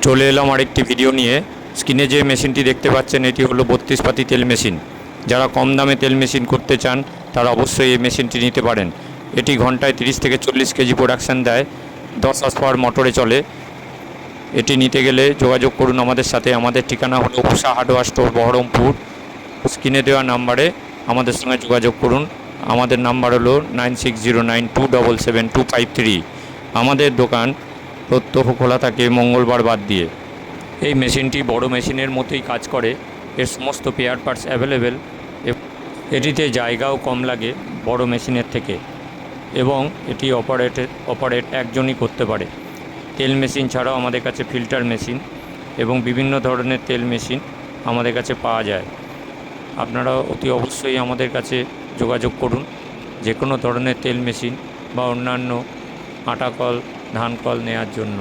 চলে এলাম আরেকটি ভিডিও নিয়ে। স্ক্রিনে যে মেশিনটি দেখতে পাচ্ছেন এটি হলো 32 পাতি তেল মেশিন। যারা কম দামে তেল মেশিন করতে চান তারা অবশ্যই এই মেশিনটি নিতে পারেন। এটি ঘন্টায় 30 থেকে 40 কেজি প্রোডাকশান দেয়, 10 হর্স পাওয়ার মোটরে চলে। এটি নিতে গেলে যোগাযোগ করুন আমাদের সাথে। আমাদের ঠিকানা হলো উষা হার্ডওয়্যার স্টোর, বহরমপুর। স্ক্রিনে দেওয়া নাম্বারে আমাদের সঙ্গে যোগাযোগ করুন। আমাদের নাম্বার হলো 9609277253। আমাদের দোকান প্রত্যহ খোলা থাকে মঙ্গলবার বাদ দিয়ে। এই মেশিনটি বড় মেশিনের মতোই কাজ করে। এর সমস্ত পেয়ার পার্টস অ্যাভেলেবেল। এটিতে জায়গাও কম লাগে বড় মেশিনের থেকে, এবং এটি অপারেট একজনই করতে পারে। তেল মেশিন ছাড়াও আমাদের কাছে ফিল্টার মেশিন এবং বিভিন্ন ধরনের তেল মেশিন আমাদের কাছে পাওয়া যায়। আপনারা অতি অবশ্যই আমাদের কাছে যোগাযোগ করুন যে কোনো ধরনের তেল মেশিন বা অন্যান্য আটা কল, ধান কল নেওয়ার জন্য।